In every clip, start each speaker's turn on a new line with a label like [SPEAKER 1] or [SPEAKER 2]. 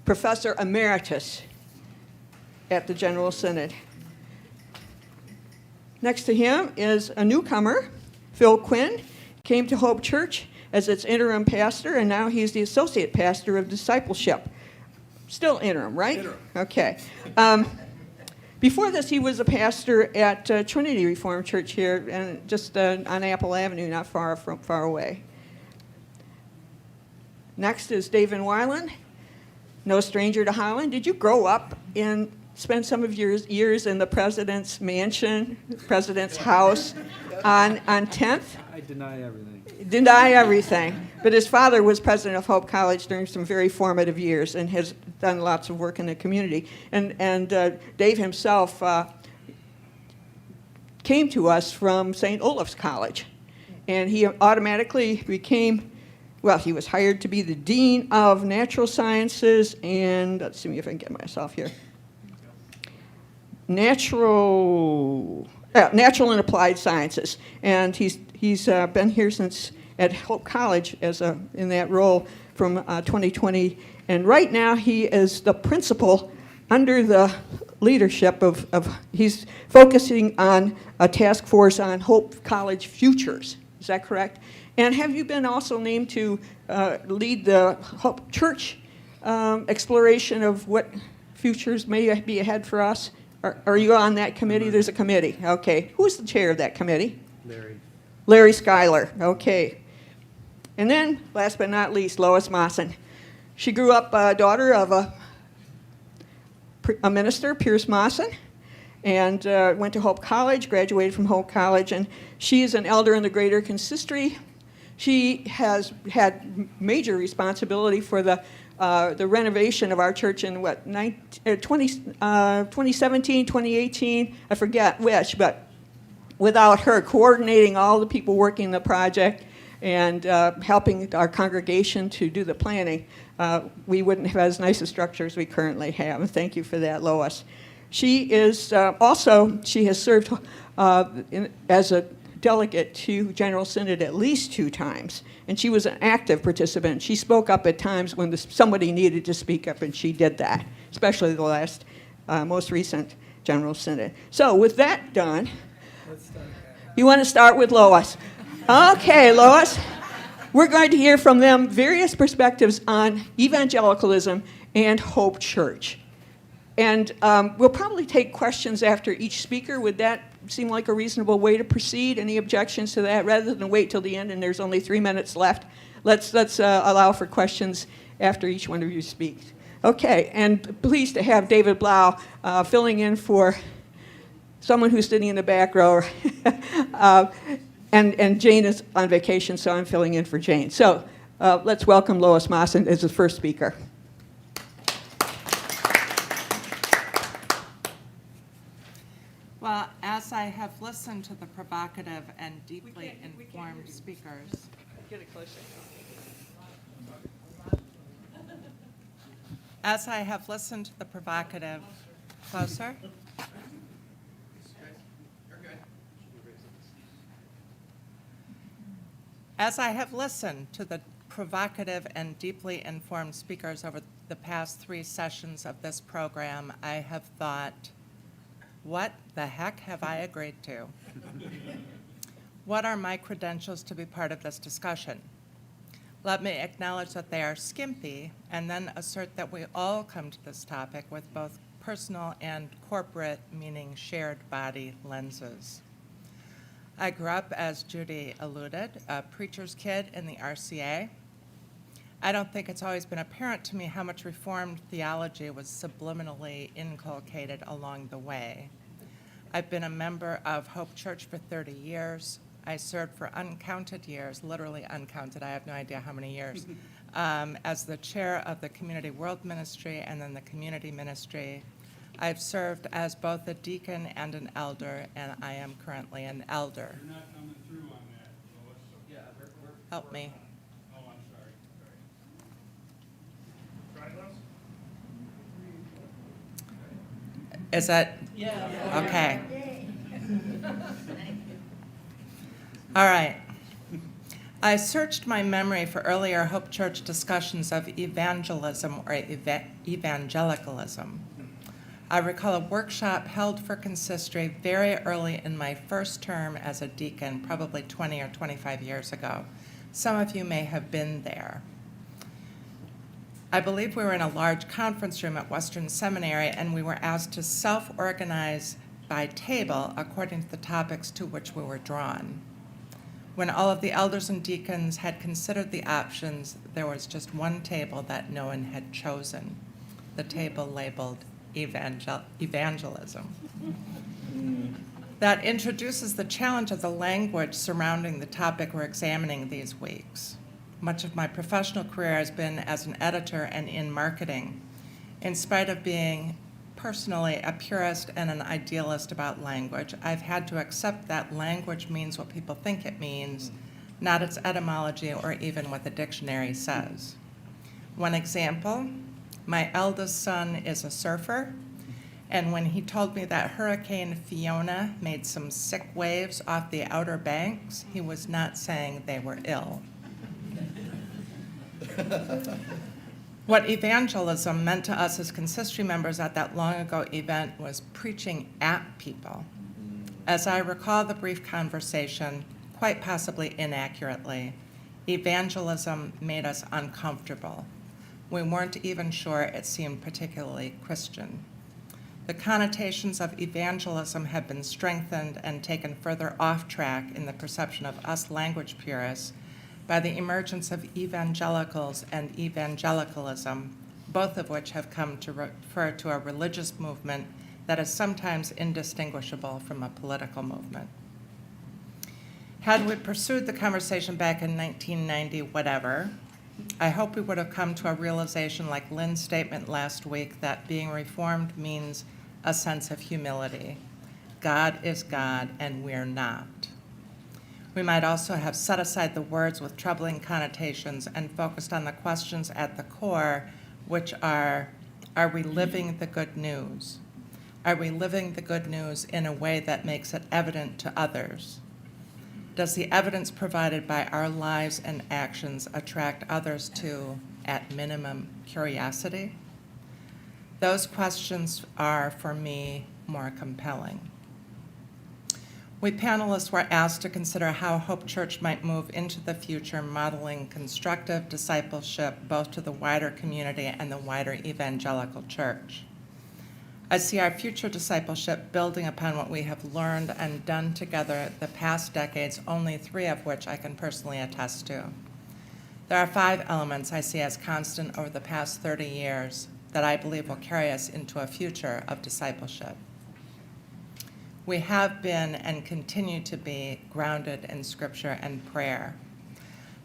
[SPEAKER 1] Professor Emeritus at the General Synod. Next to him is a newcomer, Phil Quinn. Came to Hope Church as its interim pastor, and now he's the associate pastor of discipleship. Still interim, right?
[SPEAKER 2] Interim.
[SPEAKER 1] Okay. Before this, he was a pastor at Trinity Reformed Church here, and just on Apple Avenue, not far away. Next is Dave Van Wylen, no stranger to Holland. Did you grow up and spend some of your years in the president's mansion, president's house on 10th?
[SPEAKER 2] I deny everything.
[SPEAKER 1] Deny everything. But his father was president of Hope College during some very formative years and has done lots of work in the community. And Dave himself came to us from St. Olaf's College. And he automatically became, well, he was hired to be the Dean of Natural Sciences and, let's see if I can get myself here. Natural and Applied Sciences. And he's been here since at Hope College in that role from 2020. And right now he is the principal under the leadership of he's focusing on a task force on Hope College futures. Is that correct? And have you been also named to lead the Hope Church exploration of what futures may be ahead for us? Are you on that committee? There's a committee. Okay. Who's the chair of that committee? Larry Schuyler. Okay. And then, last but not least, Lois Maassen. She grew up a daughter of a minister, Pierce Maassen, and went to Hope College, graduated from Hope College, and she is an elder in the Greater Consistory. She has had major responsibility for the renovation of our church in 2017, 2018, I forget which, but without her coordinating all the people working the project and helping our congregation to do the planning, we wouldn't have as nice a structure as we currently have. And thank you for that, Lois. She is she has served as a delegate to General Synod at least 2 times, and she was an active participant. She spoke up at times when somebody needed to speak up, and she did that, especially the last, most recent General Synod. So with that done, you want to start with Lois? Okay, Lois. We're going to hear from them various perspectives on evangelicalism and Hope Church. And we'll probably take questions after each speaker. Would that seem like a reasonable way to proceed? Any objections to that? Rather than wait till the end and there's only 3 minutes left, let's allow for questions after each one of you speaks. Okay, and pleased to have David Blau filling in for someone who's sitting in the back row. And Jane is on vacation, so I'm filling in for Jane. So let's welcome Lois Maassen as the first speaker.
[SPEAKER 3] Well, as I have listened to the provocative and deeply informed speakers,
[SPEAKER 1] Get it closer.
[SPEAKER 3] as I have listened to the provocative, closer? As I have listened to the provocative and deeply informed speakers over the past 3 sessions of this program, I have thought, what the heck have I agreed to? What are my credentials to be part of this discussion? Let me acknowledge that they are skimpy, and then assert that we all come to this topic with both personal and corporate, meaning shared body lenses. I grew up, as Judy alluded, a preacher's kid in the RCA. I don't think it's always been apparent to me how much Reformed theology was subliminally inculcated along the way. I've been a member of Hope Church for 30 years. I served for uncounted years, literally uncounted, I have no idea how many years, as the chair of the Community World Ministry and then the Community Ministry. I've served as both a deacon and an elder, and I am currently an elder.
[SPEAKER 4] You're not coming through on that, Lois. Yeah,
[SPEAKER 3] Help me.
[SPEAKER 4] Oh, I'm sorry. Try, Lois?
[SPEAKER 3] Is that? Yeah. Okay. All right. I searched my memory for earlier Hope Church discussions of evangelism or evangelicalism. I recall a workshop held for consistory very early in my first term as a deacon, probably 20 or 25 years ago. Some of you may have been there. I believe we were in a large conference room at Western Seminary, and we were asked to self-organize by table according to the topics to which we were drawn. When all of the elders and deacons had considered the options, there was just one table that no one had chosen, the table labeled evangelism. That introduces the challenge of the language surrounding the topic we're examining these weeks. Much of my professional career has been as an editor and in marketing. In spite of being personally a purist and an idealist about language, I've had to accept that language means what people think it means, not its etymology or even what the dictionary says. One example, my eldest son is a surfer, and when he told me that Hurricane Fiona made some sick waves off the Outer Banks, he was not saying they were ill. What evangelism meant to us as consistory members at that long ago event was preaching at people. As I recall the brief conversation, quite possibly inaccurately, evangelism made us uncomfortable. We weren't even sure it seemed particularly Christian. The connotations of evangelism have been strengthened and taken further off track in the perception of us language purists by the emergence of evangelicals and evangelicalism, both of which have come to refer to a religious movement that is sometimes indistinguishable from a political movement. Had we pursued the conversation back in 1990, whatever, I hope we would have come to a realization like Lynn's statement last week that being reformed means a sense of humility. God is God and we're not. We might also have set aside the words with troubling connotations and focused on the questions at the core, which are we living the good news? Are we living the good news in a way that makes it evident to others? Does the evidence provided by our lives and actions attract others to, at minimum, curiosity? Those questions are, for me, more compelling. We panelists were asked to consider how Hope Church might move into the future, modeling constructive discipleship both to the wider community and the wider evangelical church. I see our future discipleship building upon what we have learned and done together the past decades, only 3 of which I can personally attest to. There are 5 elements I see as constant over the past 30 years that I believe will carry us into a future of discipleship. We have been and continue to be grounded in Scripture and prayer.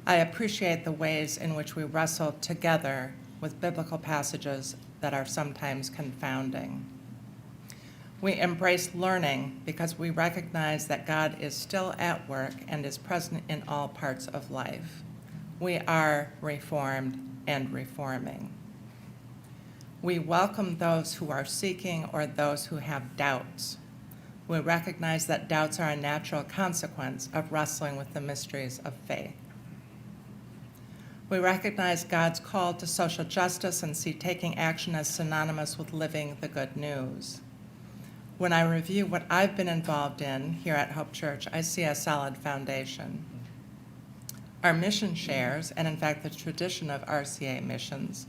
[SPEAKER 3] I appreciate the ways in which we wrestle together with biblical passages that are sometimes confounding. We embrace learning because we recognize that God is still at work and is present in all parts of life. We are reformed and reforming. We welcome those who are seeking or those who have doubts. We recognize that doubts are a natural consequence of wrestling with the mysteries of faith. We recognize God's call to social justice and see taking action as synonymous with living the good news. When I review what I've been involved in here at Hope Church, I see a solid foundation. Our mission shares, and in fact the tradition of RCA missions,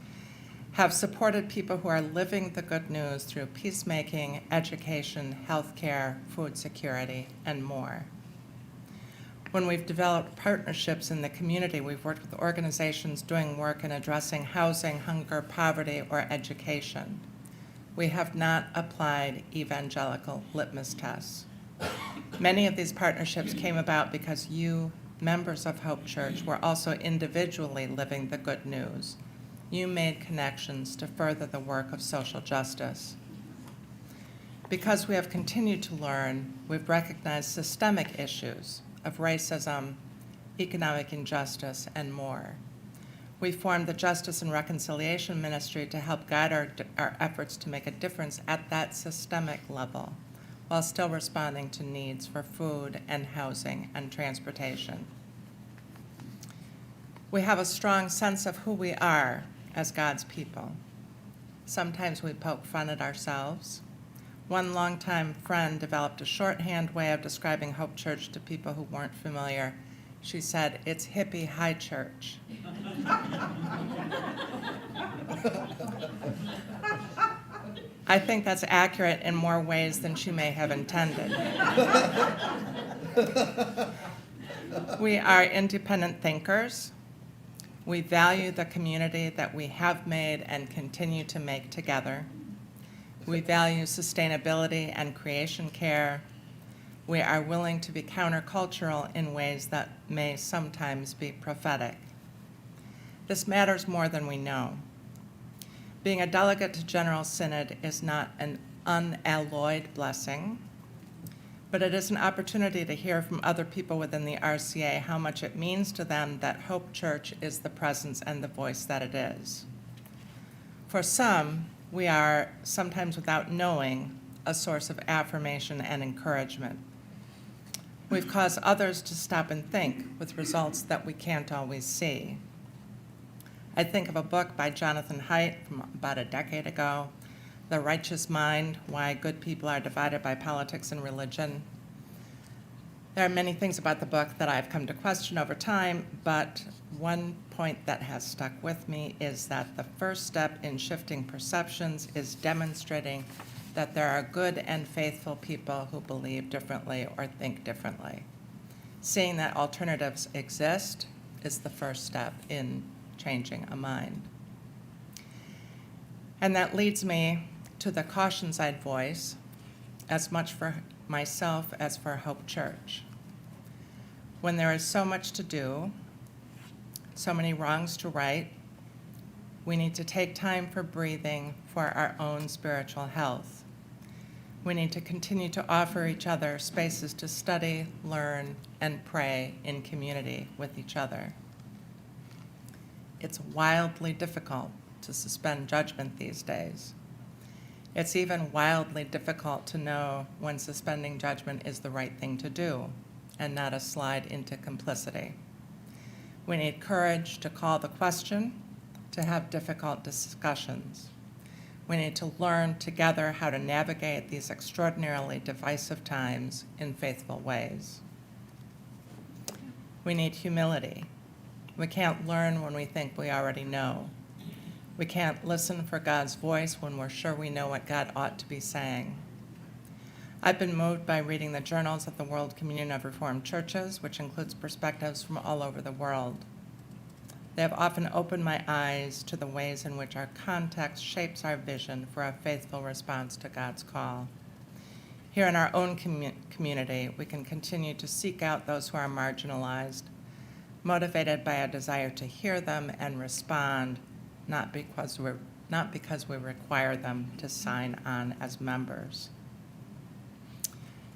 [SPEAKER 3] have supported people who are living the good news through peacemaking, education, healthcare, food security, and more. When we've developed partnerships in the community, we've worked with organizations doing work in addressing housing, hunger, poverty, or education. We have not applied evangelical litmus tests. Many of these partnerships came about because you, members of Hope Church, were also individually living the good news. You made connections to further the work of social justice. Because we have continued to learn, we've recognized systemic issues of racism, economic injustice, and more. We formed the Justice and Reconciliation Ministry to help guide our efforts to make a difference at that systemic level, while still responding to needs for food and housing and transportation. We have a strong sense of who we are as God's people. Sometimes we poke fun at ourselves. One longtime friend developed a shorthand way of describing Hope Church to people who weren't familiar. She said, "It's hippie high church." I think that's accurate in more ways than she may have intended. We are independent thinkers. We value the community that we have made and continue to make together. We value sustainability and creation care. We are willing to be countercultural in ways that may sometimes be prophetic. This matters more than we know. Being a delegate to General Synod is not an unalloyed blessing, but it is an opportunity to hear from other people within the RCA how much it means to them that Hope Church is the presence and the voice that it is. For some, we are, sometimes without knowing, a source of affirmation and encouragement. We've caused others to stop and think with results that we can't always see. I think of a book by Jonathan Haidt from about a decade ago, The Righteous Mind, Why Good People Are Divided by Politics and Religion. There are many things about the book that I've come to question over time, but one point that has stuck with me is that the first step in shifting perceptions is demonstrating that there are good and faithful people who believe differently or think differently. Seeing that alternatives exist is the first step in changing a mind. And that leads me to the cautions I'd voice, as much for myself as for Hope Church. When there is so much to do, so many wrongs to right, we need to take time for breathing for our own spiritual health. We need to continue to offer each other spaces to study, learn, and pray in community with each other. It's wildly difficult to suspend judgment these days. It's even wildly difficult to know when suspending judgment is the right thing to do and not a slide into complicity. We need courage to call the question, to have difficult discussions. We need to learn together how to navigate these extraordinarily divisive times in faithful ways. We need humility. We can't learn when we think we already know. We can't listen for God's voice when we're sure we know what God ought to be saying. I've been moved by reading the journals of the World Communion of Reformed Churches, which includes perspectives from all over the world. They have often opened my eyes to the ways in which our context shapes our vision for a faithful response to God's call. Here in our own community, we can continue to seek out those who are marginalized, motivated by a desire to hear them and respond, not because we require them to sign on as members.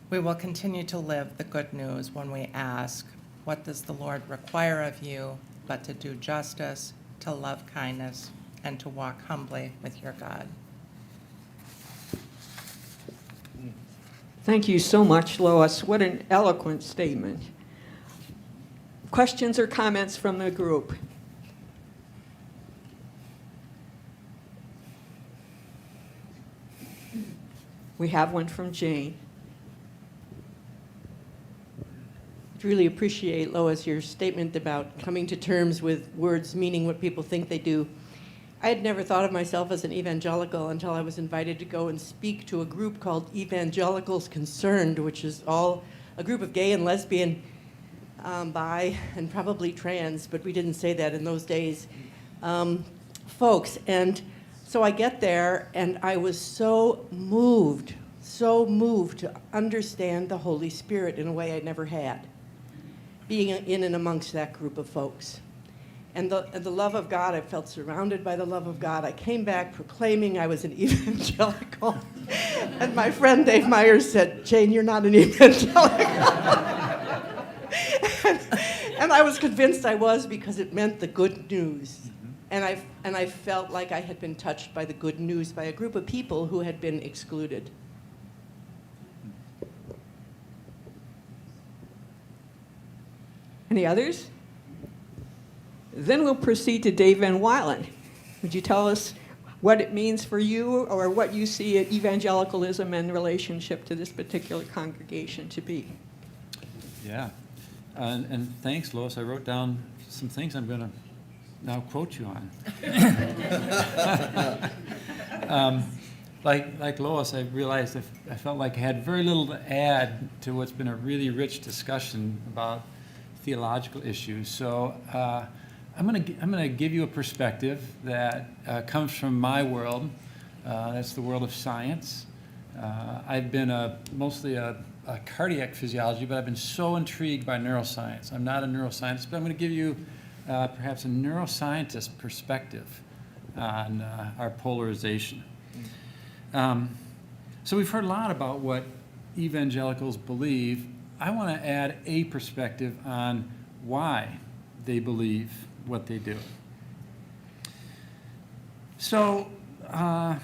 [SPEAKER 3] We will continue to live the good news when we ask, what does the Lord require of you but to do justice, to love kindness, and to walk humbly with your God?
[SPEAKER 1] Thank you so much, Lois. What an eloquent statement. Questions or comments from the group? We have one from Jane.
[SPEAKER 2] I really appreciate, Lois, your statement about coming to terms with words meaning what people think they do. I had never thought of myself as an evangelical until I was invited to go and speak to a group called Evangelicals Concerned, which is all a group of gay and lesbian, bi, and probably trans, but we didn't say that in those days, folks. And so I get there, and I was so moved to understand the Holy Spirit in a way I'd never had, being in and amongst that group of folks. And the love of God, I felt surrounded by the love of God. I came back proclaiming I was an evangelical. And my friend Dave Myers said, "Jane, you're not an evangelical." And I was convinced I was, because it meant the good news. And I felt like I had been touched by the good news by a group of people who had been excluded.
[SPEAKER 1] Any others? Then we'll proceed to Dave Van Wylen. Would you tell us what it means for you or what you see at evangelicalism in relationship to this particular congregation to be?
[SPEAKER 5] Yeah, and thanks, Lois. I wrote down some things I'm going to now quote you on. Like Lois, I realized I felt like I had very little to add to what's been a really rich discussion about theological issues. So I'm gonna give you a perspective that comes from my world. That's the world of science. I've been mostly a cardiac physiology, but I've been so intrigued by neuroscience. I'm not a neuroscientist, but I'm going to give you perhaps a neuroscientist perspective on our polarization. So we've heard a lot about what evangelicals believe. I want to add a perspective on why they believe what they do. So I'm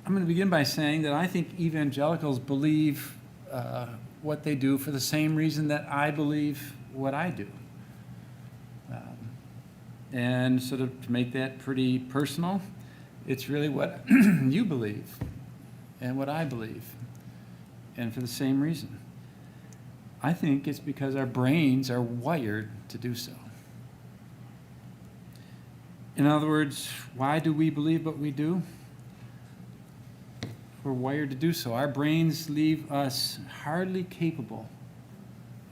[SPEAKER 5] going to begin by saying that I think evangelicals believe what they do for the same reason that I believe what I do. And sort of to make that pretty personal, it's really what you believe and what I believe, and for the same reason. I think it's because our brains are wired to do so. In other words, why do we believe what we do? We're wired to do so. Our brains leave us hardly capable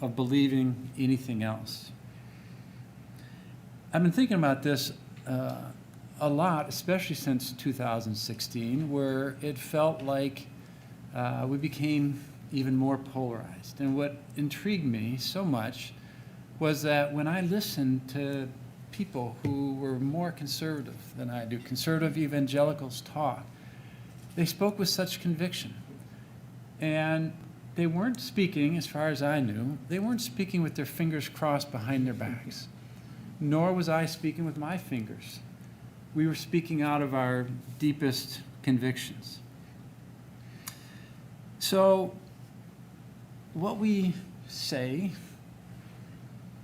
[SPEAKER 5] of believing anything else. I've been thinking about this a lot, especially since 2016, where it felt like we became even more polarized. And what intrigued me so much was that when I listened to people who were more conservative than I do, conservative evangelicals talk, they spoke with such conviction. And they weren't speaking, as far as I knew, they weren't speaking with their fingers crossed behind their backs, nor was I speaking with my fingers. We were speaking out of our deepest convictions. So what we say,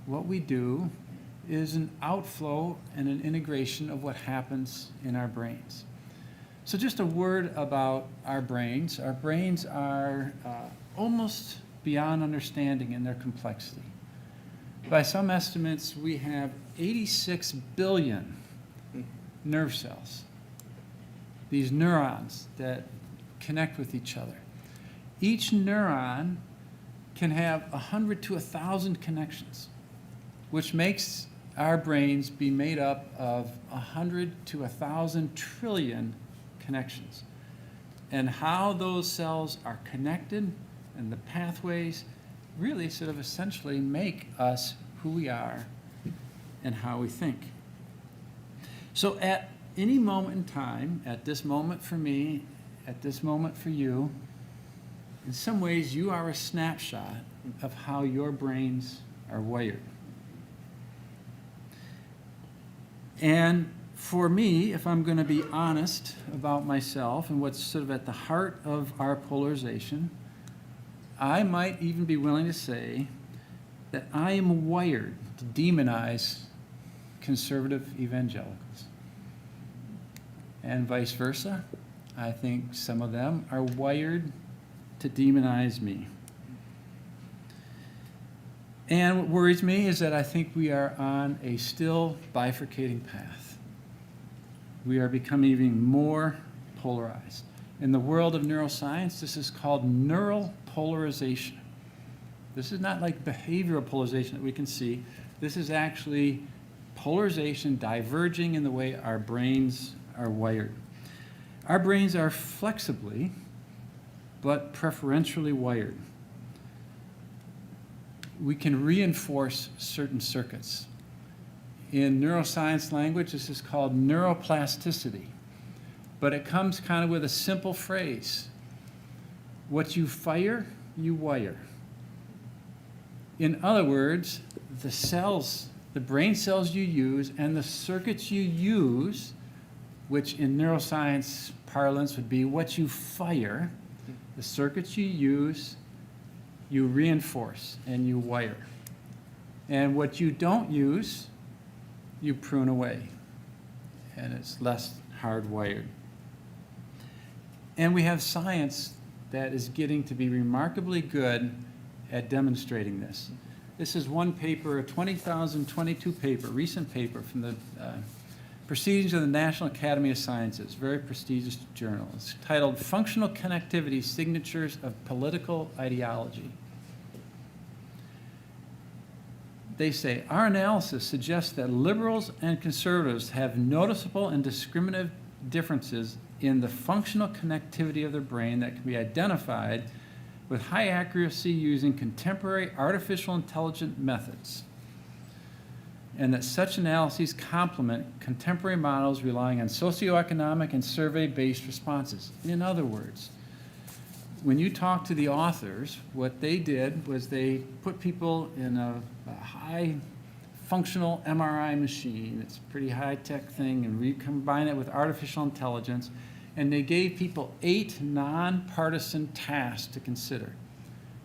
[SPEAKER 5] what we do, is an outflow and an integration of what happens in our brains. So just a word about our brains. Our brains are almost beyond understanding in their complexity. By some estimates, we have 86 billion nerve cells, these neurons that connect with each other. Each neuron can have 100 to 1,000 connections, which makes our brains be made up of 100 to 1,000 trillion connections. And how those cells are connected and the pathways really sort of essentially make us who we are and how we think. So at any moment in time, at this moment for me, at this moment for you, in some ways you are a snapshot of how your brains are wired. And for me, if I'm going to be honest about myself and what's sort of at the heart of our polarization, I might even be willing to say that I am wired to demonize conservative evangelicals. And vice versa, I think some of them are wired to demonize me. And what worries me is that I think we are on a still bifurcating path. We are becoming even more polarized. In the world of neuroscience, this is called neural polarization. This is not like behavioral polarization that we can see. This is actually polarization diverging in the way our brains are wired. Our brains are flexibly but preferentially wired. We can reinforce certain circuits. In neuroscience language, this is called neuroplasticity. But it comes kind of with a simple phrase. What you fire, you wire. In other words, the cells, the brain cells you use and the circuits you use, which in neuroscience parlance would be what you fire, the circuits you use, you reinforce and you wire. And what you don't use, you prune away, and it's less hardwired. And we have science that is getting to be remarkably good at demonstrating this. This is one paper, a 2022 paper, recent paper from the Proceedings of the National Academy of Sciences, very prestigious journal. It's titled Functional Connectivity Signatures of Political Ideology. They say, our analysis suggests that liberals and conservatives have noticeable and discriminative differences in the functional connectivity of their brain that can be identified with high accuracy using contemporary artificial intelligence methods, and that such analyses complement contemporary models relying on socioeconomic and survey-based responses. In other words, when you talk to the authors, what they did was they put people in a high functional MRI machine. It's a pretty high-tech thing, and we combine it with artificial intelligence, and they gave people 8 nonpartisan tasks to consider.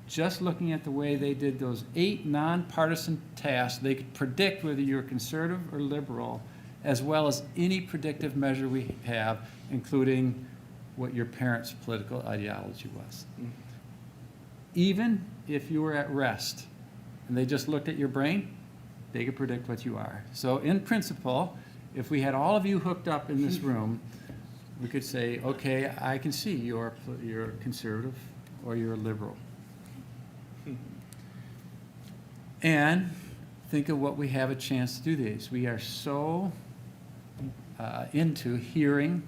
[SPEAKER 5] Just looking at the way they did those 8 nonpartisan tasks, they could predict whether you're conservative or liberal, as well as any predictive measure we have, including what your parents' political ideology was. Even if you were at rest and they just looked at your brain, they could predict what you are. So in principle, if we had all of you hooked up in this room, we could say, okay, I can see you're conservative or you're a liberal. And think of what we have a chance to do these. We are so into hearing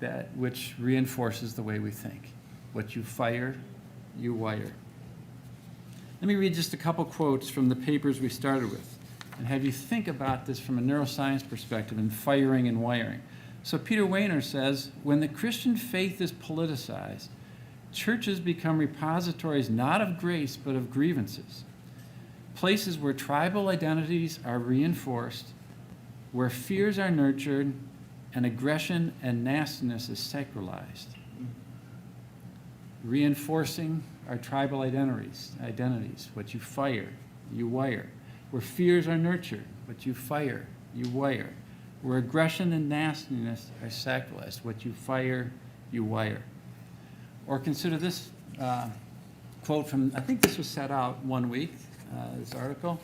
[SPEAKER 5] that which reinforces the way we think. What you fire, you wire. Let me read just a couple quotes from the papers we started with and have you think about this from a neuroscience perspective in firing and wiring. So Peter Weiner says, when the Christian faith is politicized, churches become repositories not of grace but of grievances. Places where tribal identities are reinforced, where fears are nurtured, and aggression and nastiness is sacralized. Reinforcing our tribal identities, what you fire, you wire. Where fears are nurtured, what you fire, you wire. Where aggression and nastiness are sacralized, what you fire, you wire. Or consider this quote from, I think this was set out one week, this article,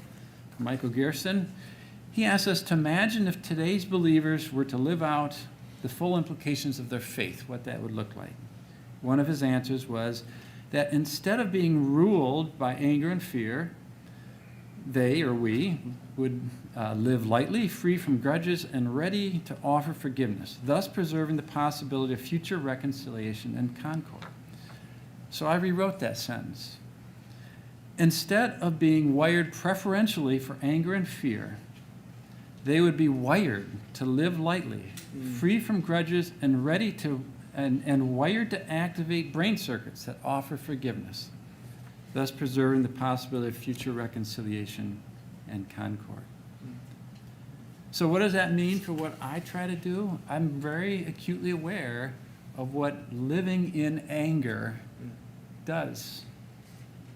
[SPEAKER 5] from Michael Gerson. He asks us to imagine if today's believers were to live out the full implications of their faith, what that would look like. One of his answers was that instead of being ruled by anger and fear, they, or we, would live lightly, free from grudges, and ready to offer forgiveness, thus preserving the possibility of future reconciliation and concord. So I rewrote that sentence. Instead of being wired preferentially for anger and fear, they would be wired to live lightly, free from grudges, and ready to, and wired to activate brain circuits that offer forgiveness, thus preserving the possibility of future reconciliation and concord. So what does that mean for what I try to do? I'm very acutely aware of what living in anger does.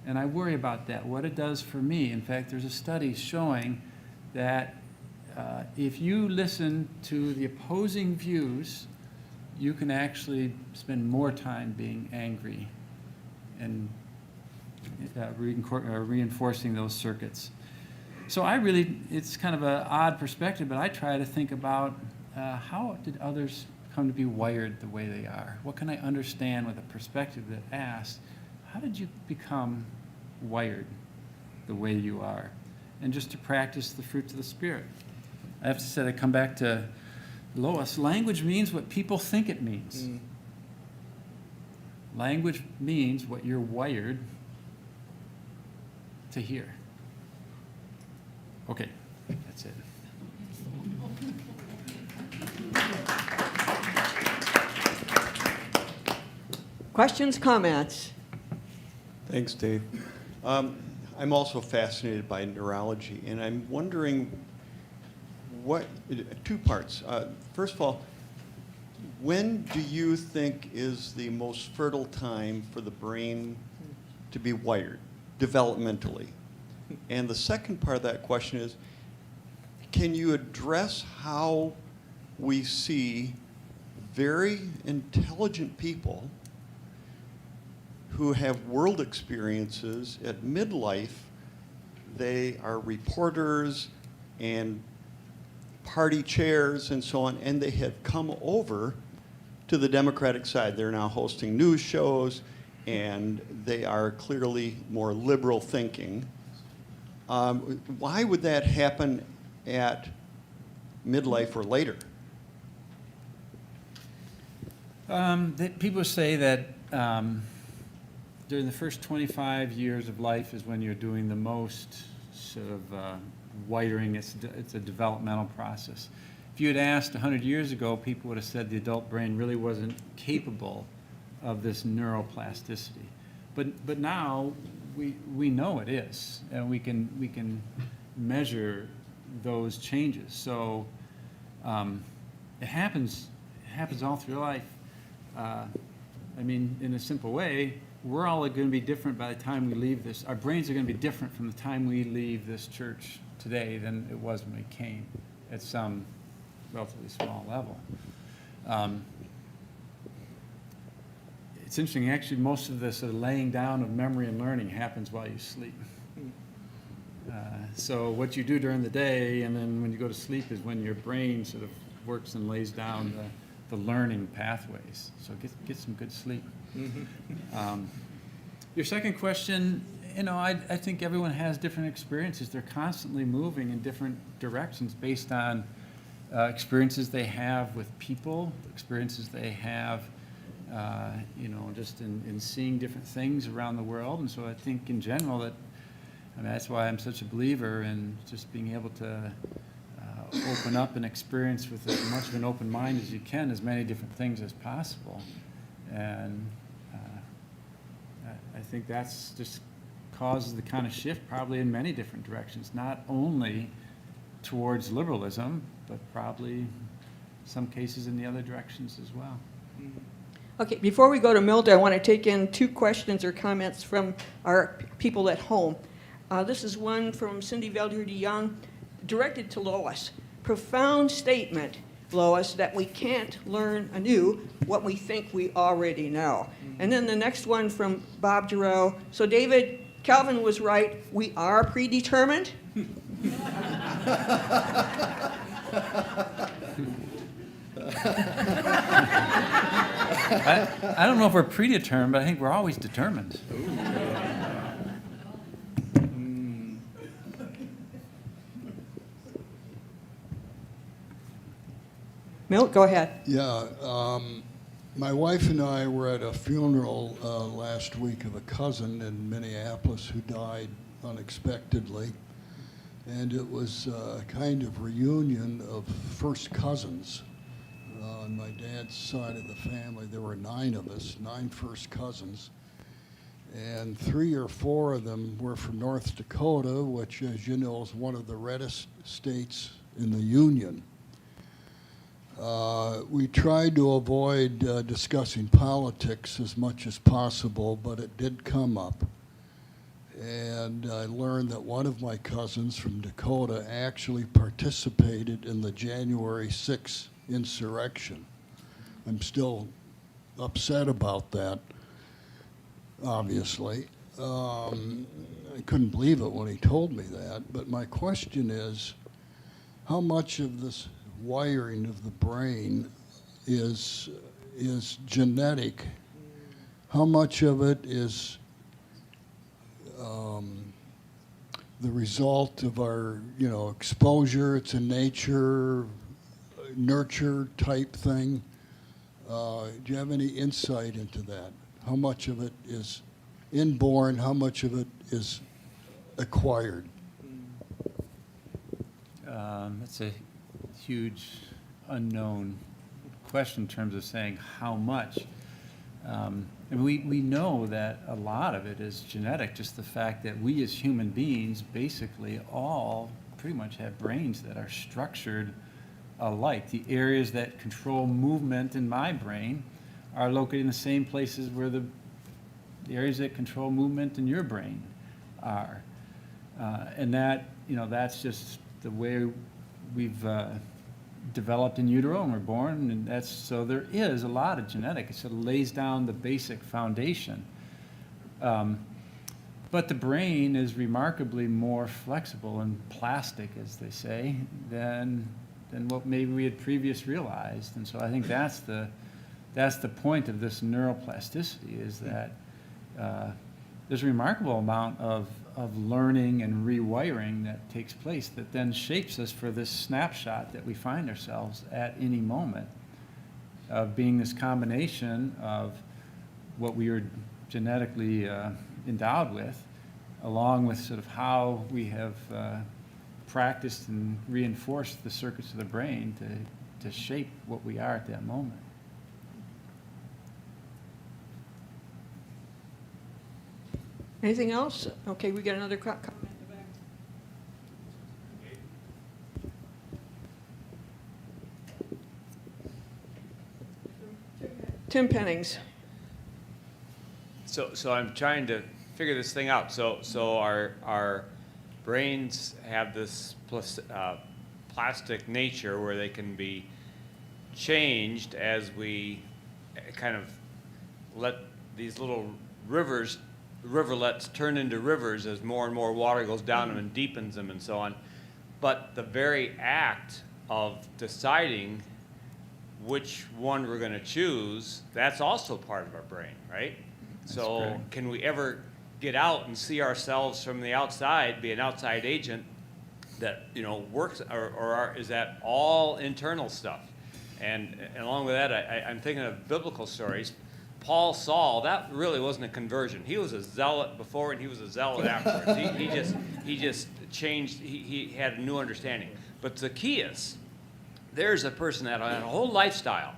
[SPEAKER 5] And I worry about that, what it does for me. In fact, there's a study showing that if you listen to the opposing views, you can actually spend more time being angry and reinforcing those circuits. So it's kind of an odd perspective, but I try to think about how did others come to be wired the way they are? What can I understand with a perspective that asks, how did you become wired the way you are? And just to practice the fruits of the Spirit. I have to say, I come back to Lois. Language means what people think it means. Language means what you're wired to hear. Okay, that's it.
[SPEAKER 1] Questions, comments?
[SPEAKER 6] Thanks, Dave. I'm also fascinated by neurology, and I'm wondering two parts. First of all, when do you think is the most fertile time for the brain to be wired developmentally? And the second part of that question is, can you address how we see very intelligent people who have world experiences at midlife? They are reporters and party chairs and so on, and they have come over to the Democratic side. They're now hosting news shows, and they are clearly more liberal thinking. Why would that happen at midlife or later?
[SPEAKER 5] People say that during the first 25 years of life is when you're doing the most sort of wiring. It's a developmental process. If you had asked 100 years ago, people would have said the adult brain really wasn't capable of this neuroplasticity. But now we know it is, and we can measure those changes. So it happens all through life. I mean, in a simple way, we're all going to be different by the time we leave this. Our brains are going to be different from the time we leave this church today than it was when we came, at some relatively small level. It's interesting, actually, most of the sort of laying down of memory and learning happens while you sleep. So what you do during the day and then when you go to sleep is when your brain sort of works and lays down the learning pathways. So get some good sleep. Your second question, I think everyone has different experiences. They're constantly moving in different directions based on experiences they have with people, experiences they have, just in seeing different things around the world. And so I think in general that's why I'm such a believer in just being able to open up and experience with as much of an open mind as you can, as many different things as possible. And I think that's just causes the kind of shift probably in many different directions, not only towards liberalism, but probably some cases in the other directions as well.
[SPEAKER 1] Okay, before we go to Milton, I want to take in 2 questions or comments from our people at home. This is one from Cindy Velderde Young, directed to Lois. Profound statement, Lois, that we can't learn anew what we think we already know. And then the next one from Bob Giroux. So David, Calvin was right. We are predetermined.
[SPEAKER 5] I don't know if we're predetermined, but I think we're always determined.
[SPEAKER 1] Milt, go ahead.
[SPEAKER 7] Yeah, my wife and I were at a funeral last week of a cousin in Minneapolis who died unexpectedly. And it was a kind of reunion of first cousins. On my dad's side of the family, there were 9 of us, 9 first cousins. And 3 or 4 of them were from North Dakota, which, as you know, is one of the reddest states in the Union. We tried to avoid discussing politics as much as possible, but it did come up. And I learned that one of my cousins from Dakota actually participated in the January 6th insurrection. I'm still upset about that, obviously. I couldn't believe it when he told me that, but my question is, how much of this wiring of the brain is genetic? How much of it is the result of our, exposure? It's a nature, nurture type thing. Do you have any insight into that? How much of it is inborn? How much of it is acquired?
[SPEAKER 5] That's a huge unknown question in terms of saying how much. And we know that a lot of it is genetic, just the fact that we as human beings basically all pretty much have brains that are structured alike. The areas that control movement in my brain are located in the same places where the areas that control movement in your brain are. And that, that's just the way we've developed in utero and we're born, and so there is a lot of genetics. It lays down the basic foundation. But the brain is remarkably more flexible and plastic, as they say, than what maybe we had previously realized. And so I think that's the point of this neuroplasticity, is that there's a remarkable amount of learning and rewiring that takes place that then shapes us for this snapshot that we find ourselves at any moment, of being this combination of what we are genetically endowed with, along with sort of how we have practiced and reinforced the circuits of the brain to shape what we are at that moment.
[SPEAKER 1] Anything else? Okay, we got another comment in the back. Tim Pennings.
[SPEAKER 8] So I'm trying to figure this thing out. So our brains have this plastic nature where they can be changed as we kind of let these little riverlets turn into rivers as more and more water goes down them and deepens them and so on. But the very act of deciding which one we're going to choose, that's also part of our brain, right? So
[SPEAKER 5] correct.
[SPEAKER 8] can we ever get out and see ourselves from the outside, be an outside agent that, you know, works, or is that all internal stuff? And along with that, I'm thinking of biblical stories. Paul Saul, that really wasn't a conversion. He was a zealot before and he was a zealot afterwards. He just changed, he had a new understanding. But Zacchaeus, there's a person that had a whole lifestyle.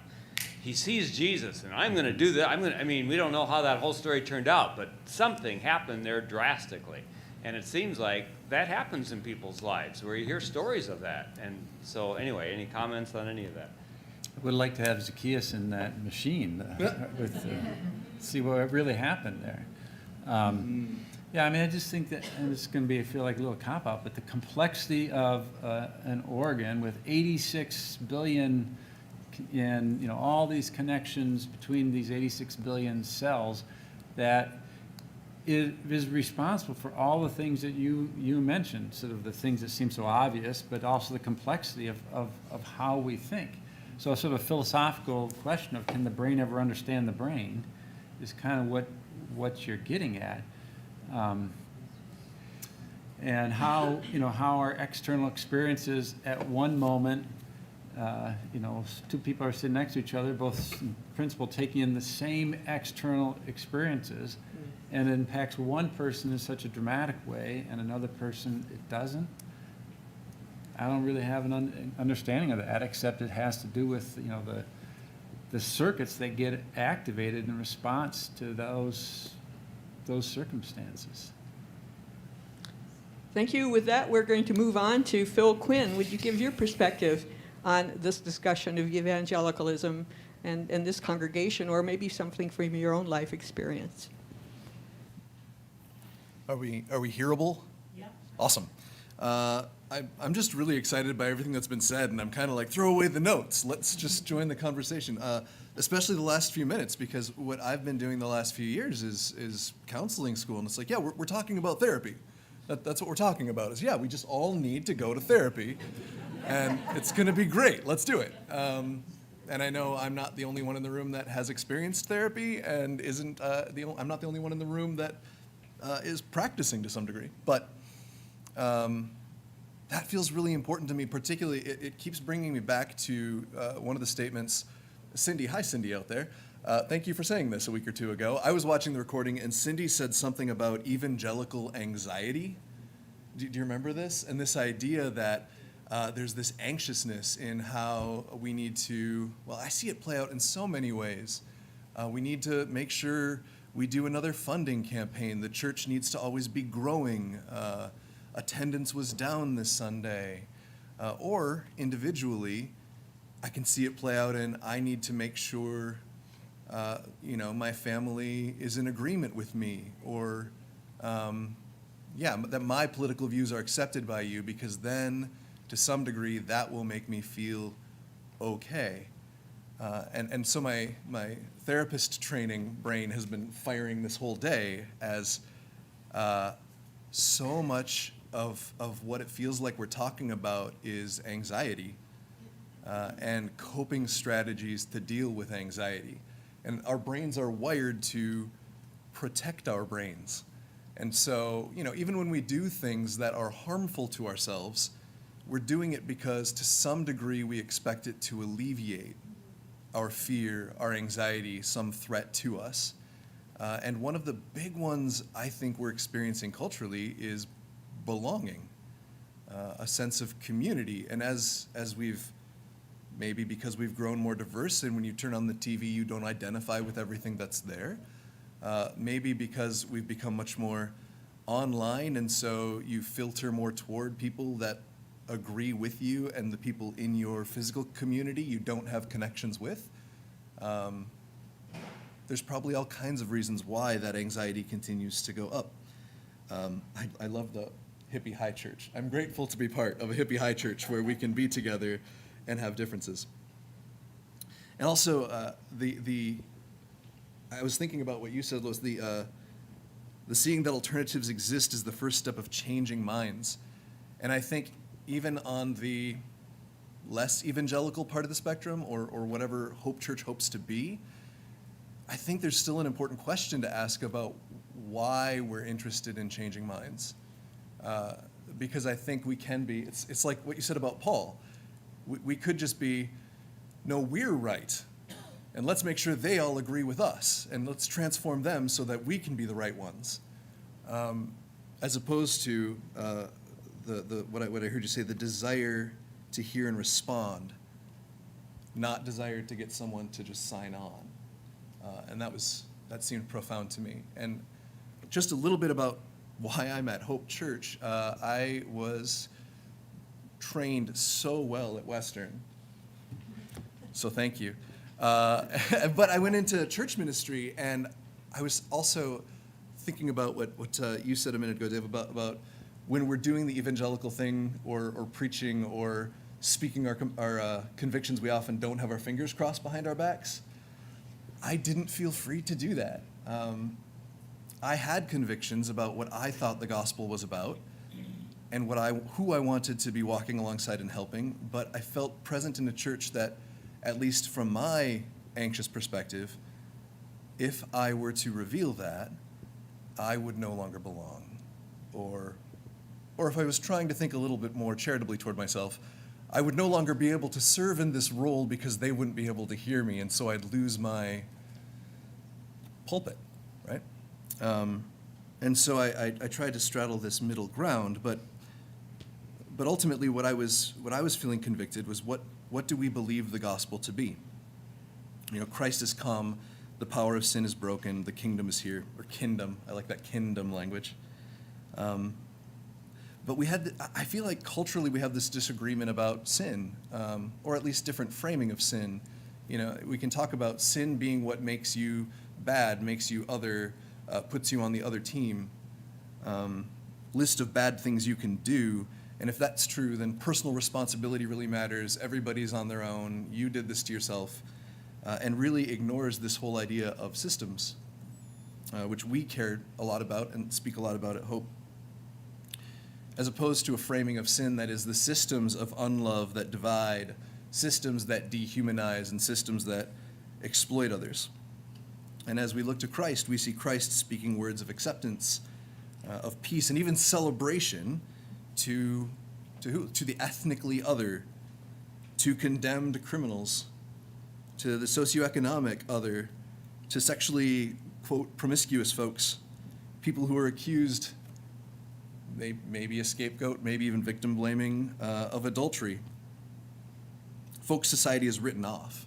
[SPEAKER 8] He sees Jesus, and I'm going to do that. I mean, we don't know how that whole story turned out, but something happened there drastically. And it seems like that happens in people's lives, where you hear stories of that. And so anyway, any comments on any of that?
[SPEAKER 5] I would like to have Zacchaeus in that machine see what really happened there. Yeah, I mean, I just think that, and it's going to feel like a little cop-out, but the complexity of an organ with 86 billion and, you know, all these connections between these 86 billion cells, that is responsible for all the things that you mentioned, sort of the things that seem so obvious, but also the complexity of how we think. So sort of a philosophical question of, can the brain ever understand the brain, is kind of what you're getting at. And how, you know, how our external experiences at one moment, you know, two people are sitting next to each other, both in principle taking in the same external experiences, and it impacts one person in such a dramatic way and another person it doesn't. I don't really have an understanding of that, except it has to do with, you know, the circuits that get activated in response to those circumstances.
[SPEAKER 1] Thank you. With that, we're going to move on to Phil Quinn. Would you give your perspective on this discussion of evangelicalism and this congregation, or maybe something from your own life experience?
[SPEAKER 9] Are we hearable?
[SPEAKER 2] Yeah.
[SPEAKER 9] Awesome. I'm just really excited by everything that's been said, and I'm kind of like, throw away the notes. Let's just join the conversation, especially the last few minutes, because what I've been doing the last few years is counseling school, and it's like, yeah, we're talking about therapy. That's what we're talking about, is, yeah, we just all need to go to therapy, and it's going to be great. Let's do it. And I know I'm not the only one in the room that has experienced therapy, and I'm not the only one in the room that is practicing to some degree, but that feels really important to me. Particularly, it keeps bringing me back to one of the statements. Cindy, hi Cindy out there. Thank you for saying this a week or two ago. I was watching the recording, and Cindy said something about evangelical anxiety. Do you remember this? And this idea that there's this anxiousness in how we need to, well, I see it play out in so many ways. We need to make sure we do another funding campaign. The church needs to always be growing. Attendance was down this Sunday. Or individually, I can see it play out in, I need to make sure my family is in agreement with me, or that my political views are accepted by you, because then to some degree, that will make me feel okay. And so my therapist training brain has been firing this whole day as so much of what it feels like we're talking about is anxiety and coping strategies to deal with anxiety. And our brains are wired to protect our brains. And so, even when we do things that are harmful to ourselves, we're doing it because to some degree we expect it to alleviate our fear, our anxiety, some threat to us. And one of the big ones I think we're experiencing culturally is belonging, a sense of community. And as we've, maybe because we've grown more diverse, and when you turn on the TV, you don't identify with everything that's there. Maybe because we've become much more online, and so you filter more toward people that agree with you, and the people in your physical community you don't have connections with. There's probably all kinds of reasons why that anxiety continues to go up. I love the hippie high church. I'm grateful to be part of a hippie high church where we can be together and have differences. And also, I was thinking about what you said, Lois, the seeing that alternatives exist is the first step of changing minds. And I think even on the less evangelical part of the spectrum, or whatever Hope Church hopes to be, I think there's still an important question to ask about why we're interested in changing minds. Because I think we can be, it's like what you said about Paul. We could just be, no, we're right. And let's make sure they all agree with us, and let's transform them so that we can be the right ones. As opposed to what I heard you say, the desire to hear and respond, not desire to get someone to just sign on. And that seemed profound to me. And just a little bit about why I'm at Hope Church. I was trained so well at Western, so thank you. But I went into church ministry, and I was also thinking about what you said a minute ago, Dave, about when we're doing the evangelical thing or preaching or speaking our convictions, we often don't have our fingers crossed behind our backs. I didn't feel free to do that. I had convictions about what I thought the gospel was about and who I wanted to be walking alongside and helping, but I felt present in a church that, at least from my anxious perspective, if I were to reveal that, I would no longer belong. Or if I was trying to think a little bit more charitably toward myself, I would no longer be able to serve in this role because they wouldn't be able to hear me, and so I'd lose my pulpit, right? And so I tried to straddle this middle ground, but ultimately what I was feeling convicted was what do we believe the gospel to be? Christ has come, the power of sin is broken, the kingdom is here, or kingdom. I like that kingdom language. But I feel like culturally we have this disagreement about sin, or at least different framing of sin. We can talk about sin being what makes you bad, makes you other, puts you on the other team. List of bad things you can do. And if that's true, then personal responsibility really matters. Everybody's on their own. You did this to yourself. And really ignores this whole idea of systems, which we cared a lot about and speak a lot about at Hope, as opposed to a framing of sin that is the systems of unlove that divide, systems that dehumanize, and systems that exploit others. And as we look to Christ, we see Christ speaking words of acceptance, of peace, and even celebration to who? To the ethnically other, to condemned criminals, to the socioeconomic other, to sexually, quote, promiscuous folks, people who are accused, maybe a scapegoat, maybe even victim blaming, of adultery. Folks society is written off.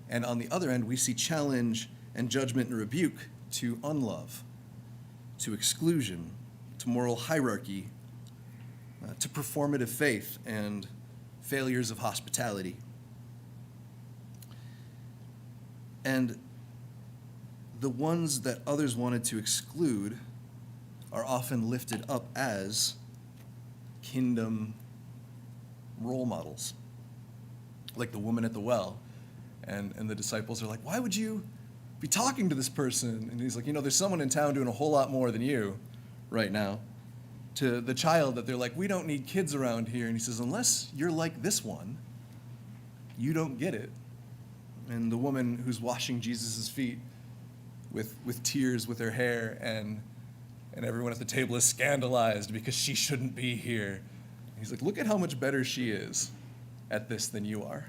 [SPEAKER 9] And on the other end, we see challenge and judgment and rebuke to unlove, to exclusion, to moral hierarchy, to performative faith and failures of hospitality. And the ones that others wanted to exclude are often lifted up as kingdom, role models, like the woman at the well. And the disciples are like, why would you be talking to this person? And he's like, there's someone in town doing a whole lot more than you right now. To the child that they're like, we don't need kids around here. And he says, unless you're like this one, you don't get it. And the woman who's washing Jesus' feet with tears with her hair, and everyone at the table is scandalized because she shouldn't be here. And he's like, look at how much better she is at this than you are.